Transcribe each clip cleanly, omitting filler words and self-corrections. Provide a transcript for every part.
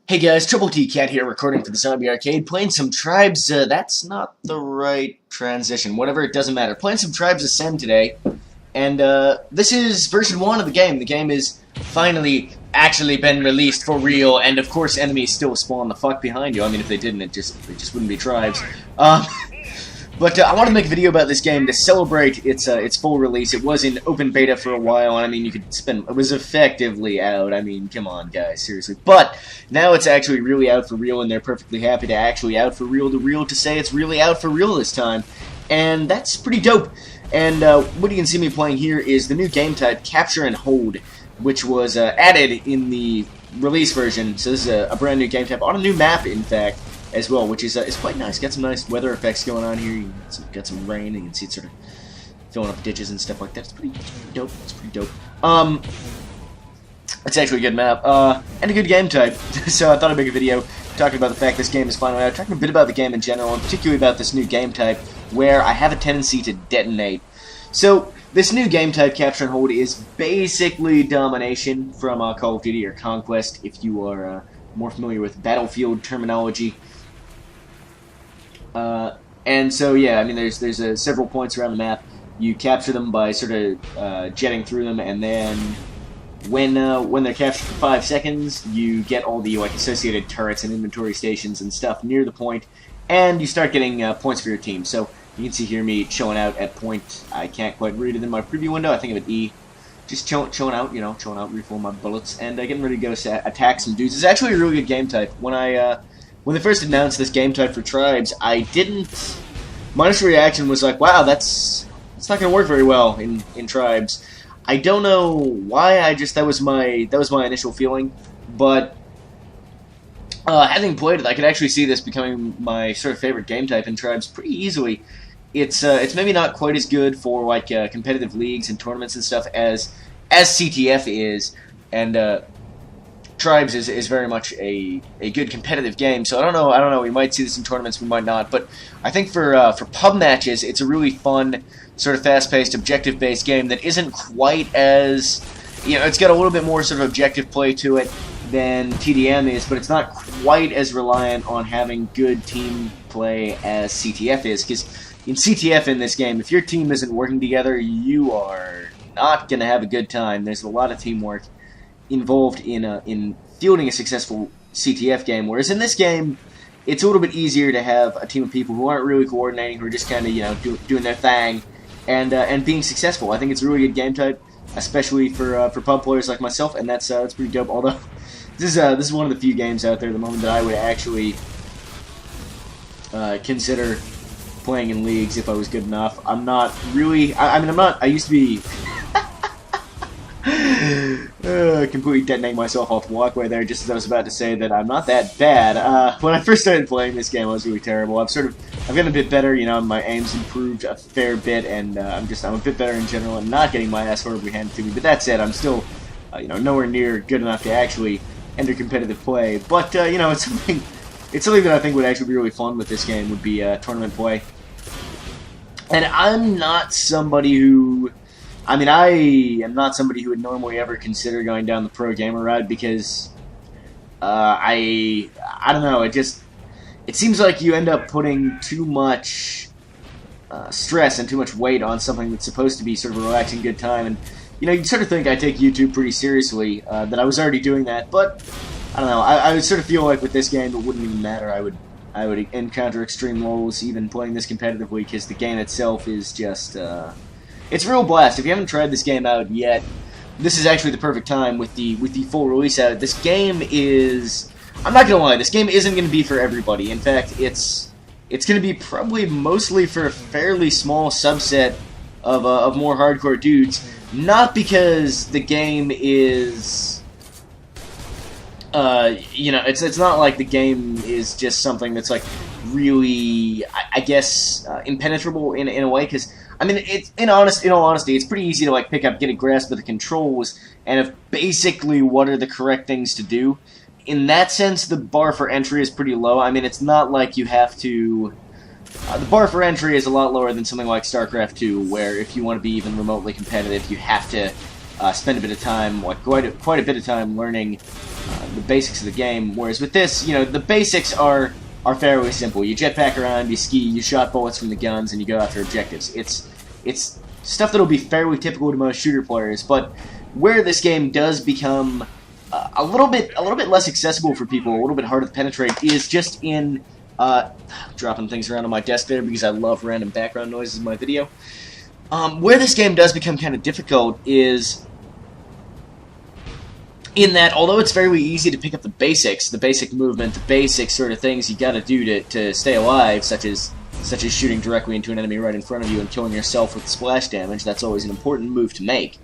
Hey guys, Troubletcat here, recording for the Zombie Arcade, playing some Tribes, that's not the right transition, whatever, it doesn't matter. Playing some Tribes Ascend today, and this is version 1 of the game. The game is finally actually been released for real, and of course enemies still spawn the fuck behind you. I mean, if they didn't, it just wouldn't be Tribes. But I want to make a video about this game to celebrate its full release. It was in open beta for a while, and I mean, you could spend... It was effectively out. I mean, come on, guys, seriously. But now it's actually really out for real, and they're perfectly happy to actually out for real to say it's really out for real this time. And that's pretty dope. And what you can see me playing here is the new game type, Capture and Hold, which was added in the release version. So this is a brand new game type on a new map, in fact, as well, which is quite nice. Got some nice weather effects going on here. Got some rain, and you can see it sort of filling up ditches and stuff like that. It's pretty dope. It's pretty dope. It's actually a good map, and a good game type. So I thought I'd make a video talking about the fact this game is finally out, talking a bit about the game in general, and particularly about this new game type, where I have a tendency to detonate. So this new game type, Capture and Hold, is basically domination from Call of Duty or Conquest, if you are more familiar with battlefield terminology. And so, yeah, I mean, there's several points around the map. You capture them by sort of jetting through them, and then when they're captured for 5 seconds, you get all the associated turrets and inventory stations and stuff near the point, and you start getting points for your team. So you can see here me showing out at point. I can't quite read it in my preview window. I think of it E. Just chilling out, refill my bullets, and getting ready to go attack some dudes. It's actually a really good game type. When they first announced this game type for Tribes, my initial reaction was like, wow, that's not going to work very well in Tribes. I don't know why. That was my initial feeling, but having played it, I could actually see this becoming my sort of favorite game type in Tribes pretty easily. It's maybe not quite as good for competitive leagues and tournaments and stuff as CTF is, and Tribes is very much a good competitive game. So I don't know. We might see this in tournaments, we might not. But I think for pub matches, it's a really fun, sort of fast-paced, objective-based game that isn't quite as, it's got a little bit more sort of objective play to it than TDM is, but it's not quite as reliant on having good team play as CTF is. Because in CTF in this game, if your team isn't working together, you are not going to have a good time. There's a lot of teamwork involved in fielding a successful CTF game, whereas in this game, it's a little bit easier to have a team of people who aren't really coordinating, who are just kind of doing their thing, and being successful. I think it's a really good game type, especially for pub players like myself, and that's pretty dope. Although this is one of the few games out there at the moment that I would actually consider playing in leagues if I was good enough. I'm not really. I used to be. Completely detonating myself off the walkway there, just as I was about to say that I'm not that bad. When I first started playing this game, I was really terrible. I've gotten a bit better, my aim's improved a fair bit, and I'm a bit better in general and not getting my ass horribly handed to me. But that said, I'm still, nowhere near good enough to actually enter competitive play. But, it's something that I think would actually be really fun with this game, would be tournament play. And I'm not somebody who... I am not somebody who would normally ever consider going down the pro gamer route because I don't know, it seems like you end up putting too much stress and too much weight on something that's supposed to be sort of a relaxing good time, and you sort of think I take YouTube pretty seriously, that I was already doing that, but I don't know, I would sort of feel like with this game it wouldn't even matter. I would encounter extreme lows even playing this competitively because the game itself is just it's a real blast. If you haven't tried this game out yet, this is actually the perfect time with the full release out. This game is... I'm not gonna lie, this game isn't gonna be for everybody. In fact, it's gonna be probably mostly for a fairly small subset of more hardcore dudes. Not because the game is... it's not like the game is just something that's really, I guess, impenetrable in a way, because it's in all honesty, it's pretty easy to pick up, get a grasp of the controls, and of basically what are the correct things to do. In that sense, the bar for entry is pretty low. It's not like you have to. The bar for entry is a lot lower than something like StarCraft 2, where if you want to be even remotely competitive, you have to spend a bit of time, like quite a bit of time learning the basics of the game. Whereas with this, you know, the basics are fairly simple. You jetpack around, you ski, you shot bullets from the guns, and you go after objectives. It's stuff that'll be fairly typical to most shooter players, but where this game does become a little bit less accessible for people, a little bit harder to penetrate, is just in dropping things around on my desk there because I love random background noises in my video. Where this game does become kind of difficult is in that, although it's fairly easy to pick up the basics, the basic movement, the basic sort of things you gotta do to stay alive, such as shooting directly into an enemy right in front of you and killing yourself with splash damage, that's always an important move to make.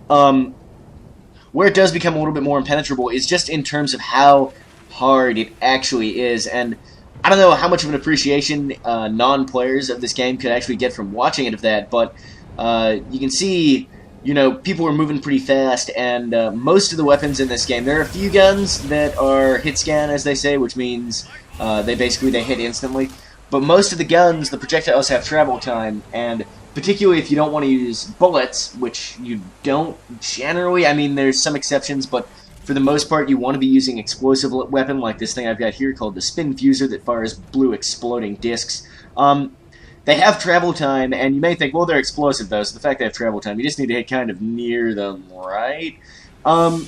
Where it does become a little bit more impenetrable is just in terms of how hard it actually is, and I don't know how much of an appreciation non-players of this game could actually get from watching it of that, but you can see, you know, people are moving pretty fast, and most of the weapons in this game, there are a few guns that are hit scan, as they say, which means they hit instantly, but most of the guns, the projectiles have travel time, and particularly if you don't want to use bullets, which you don't generally, I mean, there's some exceptions, but for the most part, you want to be using explosive weapon like this thing I've got here called the spin fuser that fires blue exploding discs. They have travel time, and you may think, well, they're explosive, though, so the fact they have travel time, you just need to hit kind of near them, right? Not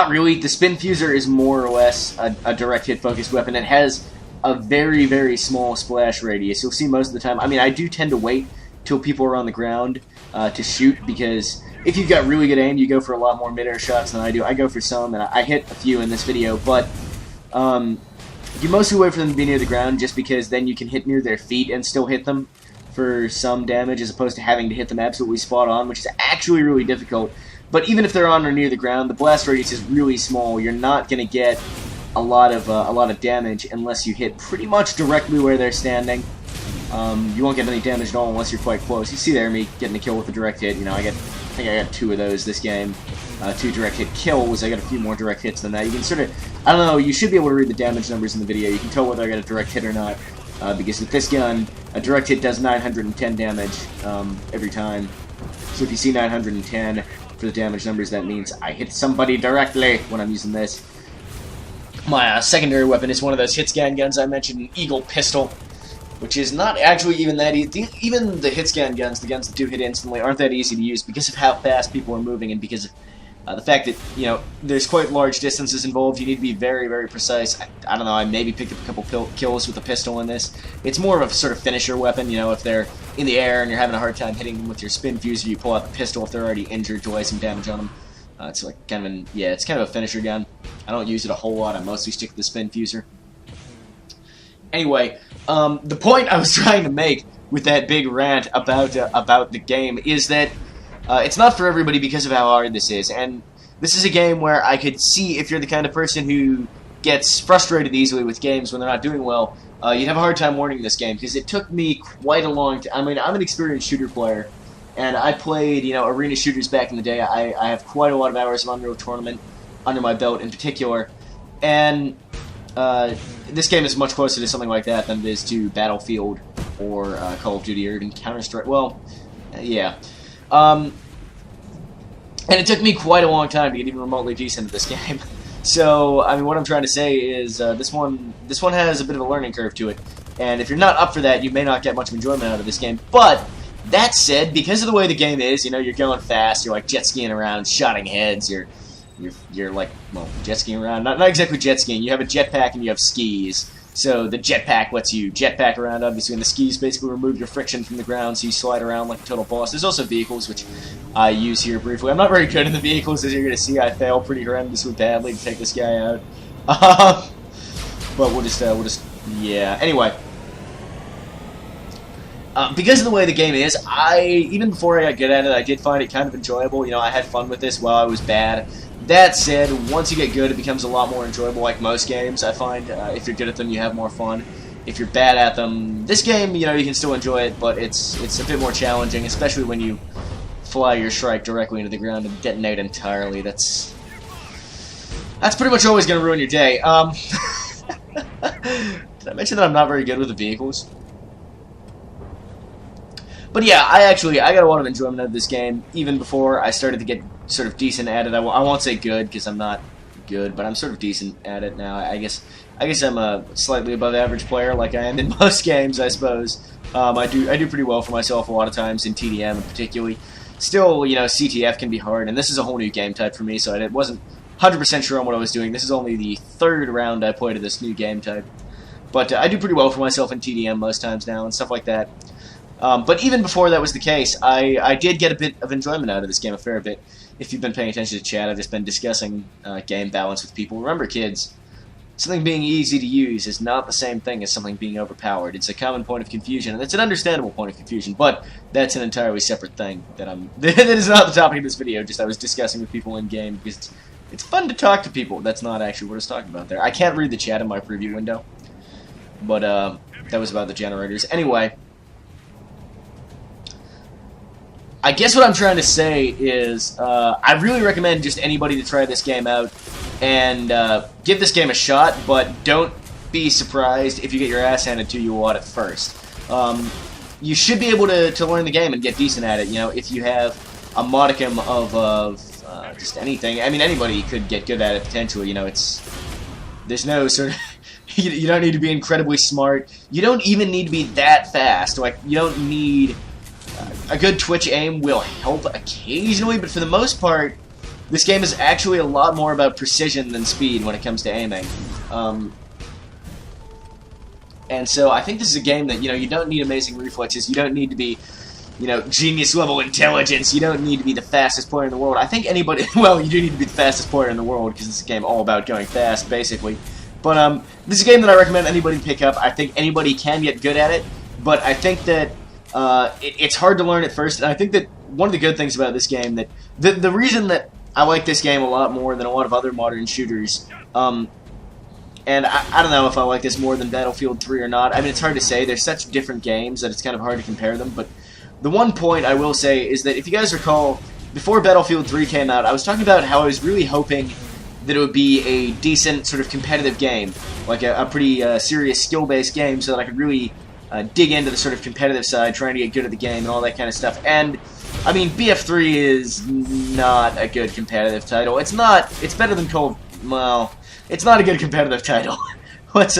really. The spin fuser is more or less a direct hit focused weapon. It has a very, very small splash radius. You'll see most of the time. I mean, I do tend to wait till people are on the ground to shoot, because if you've got really good aim, you go for a lot more mid-air shots than I do. I go for some, and I hit a few in this video, but you mostly wait for them to be near the ground just because then you can hit near their feet and still hit them for some damage, as opposed to having to hit them absolutely spot on, which is actually really difficult. But even if they're on or near the ground, the blast radius is really small. You're not going to get a lot of damage unless you hit pretty much directly where they're standing. You won't get any damage at all unless you're quite close. You see there me getting a kill with a direct hit. You know, I think I got 2 of those this game. 2 direct hit kills. I got a few more direct hits than that. You can sort of, I don't know, you should be able to read the damage numbers in the video. You can tell whether I got a direct hit or not, because with this gun, a direct hit does 910 damage every time. So if you see 910 for the damage numbers, that means I hit somebody directly when I'm using this. My secondary weapon is one of those hit scan guns I mentioned, an Eagle pistol, which is not actually even that easy. Even the hit scan guns, the guns that do hit instantly, aren't that easy to use because of how fast people are moving and because of the fact that, you know, there's quite large distances involved. You need to be very, very precise. I don't know, I maybe picked up a couple kills with a pistol in this. It's more of a sort of finisher weapon, you know, if they're in the air and you're having a hard time hitting them with your spin fuser, you pull out the pistol. If they're already injured, to lay some damage on them. It's like it's kind of a finisher gun. I don't use it a whole lot. I mostly stick to the spin fuser. Anyway, the point I was trying to make with that big rant about the game is that it's not for everybody because of how hard this is, and this is a game where I could see if you're the kind of person who gets frustrated easily with games when they're not doing well, you'd have a hard time learning this game, because it took me quite a long time. I mean, I'm an experienced shooter player, and I played, you know, arena shooters back in the day. I have quite a lot of hours of Unreal Tournament under my belt in particular, and this game is much closer to something like that than it is to Battlefield or Call of Duty or even Counter-Strike. Well, yeah. And it took me quite a long time to get even remotely decent at this game. So, I mean, what I'm trying to say is this one has a bit of a learning curve to it, and if you're not up for that, you may not get much enjoyment out of this game. But that said, because of the way the game is, you know, you're going fast, you're like jet skiing around, shotting heads, you're like, well, jet skiing around, not exactly jet skiing. You have a jetpack and you have skis. So the jetpack lets you jetpack around, obviously, and the skis basically remove your friction from the ground, so you slide around like a total boss. There's also vehicles, which I use here briefly. I'm not very good in the vehicles, as you're going to see. I fail pretty horrendously badly to take this guy out. But we'll just, yeah. Anyway. Because of the way the game is, even before I got good at it, I did find it kind of enjoyable. You know, I had fun with this while I was bad. That said, once you get good, it becomes a lot more enjoyable, like most games, I find. If you're good at them, you have more fun. If you're bad at them, this game, you know, you can still enjoy it, but it's a bit more challenging, especially when you fly your Shrike directly into the ground and detonate entirely. That's pretty much always going to ruin your day. Did I mention that I'm not very good with the vehicles? But yeah, I got a lot of enjoyment out of this game, even before I started to get sort of decent at it. I won't say good, because I'm not good, but I'm sort of decent at it now. I guess I'm a slightly above average player, like I am in most games, I suppose. I do pretty well for myself a lot of times, in TDM particularly. Still, you know, CTF can be hard, and this is a whole new game type for me, so I wasn't 100% sure on what I was doing. This is only the third round I played of this new game type. But I do pretty well for myself in TDM most times now, and stuff like that. But even before that was the case, I did get a bit of enjoyment out of this game, a fair bit. If you've been paying attention to chat, I've just been discussing game balance with people. Remember, kids, something being easy to use is not the same thing as something being overpowered. It's a common point of confusion, and it's an understandable point of confusion, but that's an entirely separate thing that that is not the topic of this video, just I was discussing with people in-game, because it's fun to talk to people. That's not actually what I was talking about there. I can't read the chat in my preview window, but that was about the generators. Anyway, I guess what I'm trying to say is I really recommend just anybody to try this game out and give this game a shot, but don't be surprised if you get your ass handed to you at first. You should be able to learn the game and get decent at it, you know, if you have a modicum of just anything. I mean, anybody could get good at it potentially, you know, there's no sort of... You don't need to be incredibly smart. You don't even need to be that fast. Like, you don't need... a good twitch aim will help occasionally, but for the most part, this game is actually a lot more about precision than speed when it comes to aiming. And so I think this is a game that, you know, you don't need amazing reflexes, you don't need to be, you know, genius-level intelligence, you don't need to be the fastest player in the world. I think anybody... Well, you do need to be the fastest player in the world, because it's a game all about going fast, basically. But this is a game that I recommend anybody pick up. I think anybody can get good at it, but I think that it's hard to learn at first, and I think that one of the good things about this game, that the reason that I like this game a lot more than a lot of other modern shooters, and I don't know if I like this more than Battlefield 3 or not. I mean, it's hard to say. They're such different games that it's kind of hard to compare them, but the one point I will say is that if you guys recall, before Battlefield 3 came out, I was talking about how I was really hoping that it would be a decent sort of competitive game, like a pretty serious skill-based game, so that I could really dig into the sort of competitive side, trying to get good at the game and all that kind of stuff. And I mean, BF3 is not a good competitive title. It's better than well, it's not a good competitive title. let's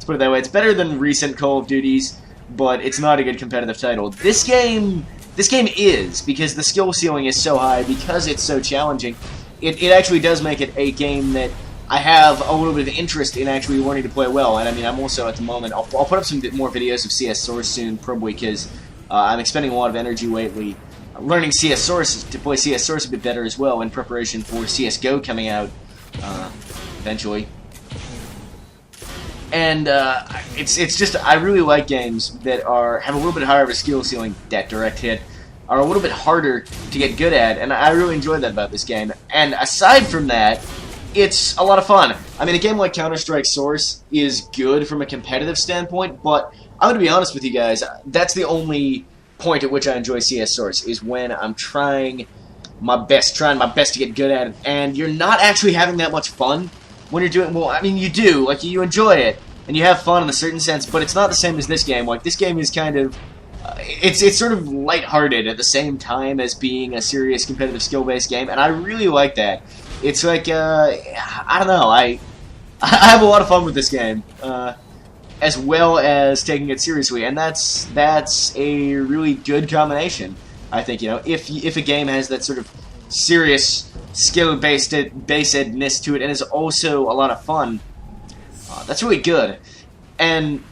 put it that way. It's better than recent Call of Duties, but it's not a good competitive title. This game is, because the skill ceiling is so high, because it's so challenging. It actually does make it a game that I have a little bit of interest in actually learning to play well. And I mean, I'm also, at the moment, I'll put up some more videos of CS Source soon, probably because I'm expending a lot of energy lately learning CS Source to play CS Source a bit better as well, in preparation for CSGO coming out eventually. And it's just, I really like games that have a little bit higher of a skill ceiling. That direct hit are a little bit harder to get good at, and I really enjoy that about this game. And aside from that, it's a lot of fun. I mean, a game like Counter-Strike Source is good from a competitive standpoint, but I'm going to be honest with you guys, that's the only point at which I enjoy CS Source, is when I'm trying my best to get good at it, and you're not actually having that much fun when you're doing, well, I mean, you do, like, you enjoy it, and you have fun in a certain sense, but it's not the same as this game. Like, this game is kind of, it's sort of lighthearted at the same time as being a serious competitive skill-based game, and I really like that. It's like, I don't know, I have a lot of fun with this game, as well as taking it seriously, and that's a really good combination, I think. You know, if a game has that sort of serious skill-basedness to it and is also a lot of fun, that's really good. And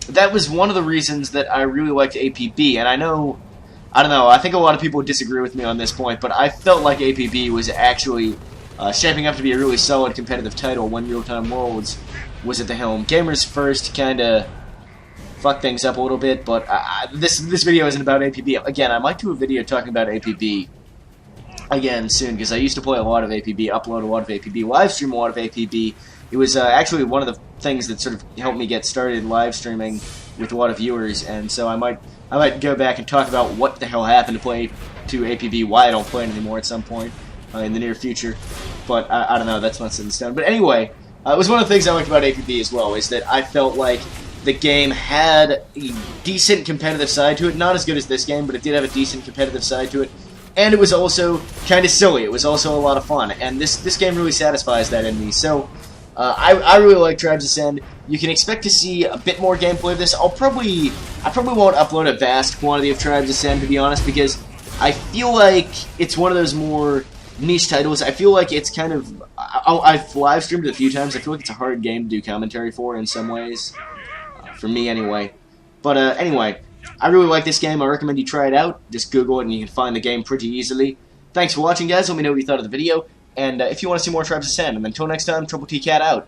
that was one of the reasons that I really liked APB, and I don't know, I think a lot of people would disagree with me on this point, but I felt like APB was actually shaping up to be a really solid competitive title when Real-Time Worlds was at the helm. Gamers First kind of fucked things up a little bit, but this video isn't about APB. Again, I might do a video talking about APB again soon, because I used to play a lot of APB, upload a lot of APB, live stream a lot of APB. It was actually one of the things that sort of helped me get started live streaming with a lot of viewers, and so I might go back and talk about what the hell happened to APB, why I don't play it anymore at some point in the near future. But I don't know, that's not set in stone. But anyway, it was one of the things I liked about APB as well, is that I felt like the game had a decent competitive side to it. Not as good as this game, but it did have a decent competitive side to it. And it was also kind of silly. It was also a lot of fun. And this game really satisfies that in me. So, I really like Tribes Ascend. You can expect to see a bit more gameplay of this. I probably won't upload a vast quantity of Tribes Ascend, to be honest, because I feel like it's one of those more niche titles. I feel like it's kind of... I've live streamed it a few times. I feel like it's a hard game to do commentary for in some ways. For me, anyway. But, anyway, I really like this game. I recommend you try it out. Just Google it and you can find the game pretty easily. Thanks for watching, guys. Let me know what you thought of the video. And if you want to see more Tribes Ascend. And until next time, Troubletcat out.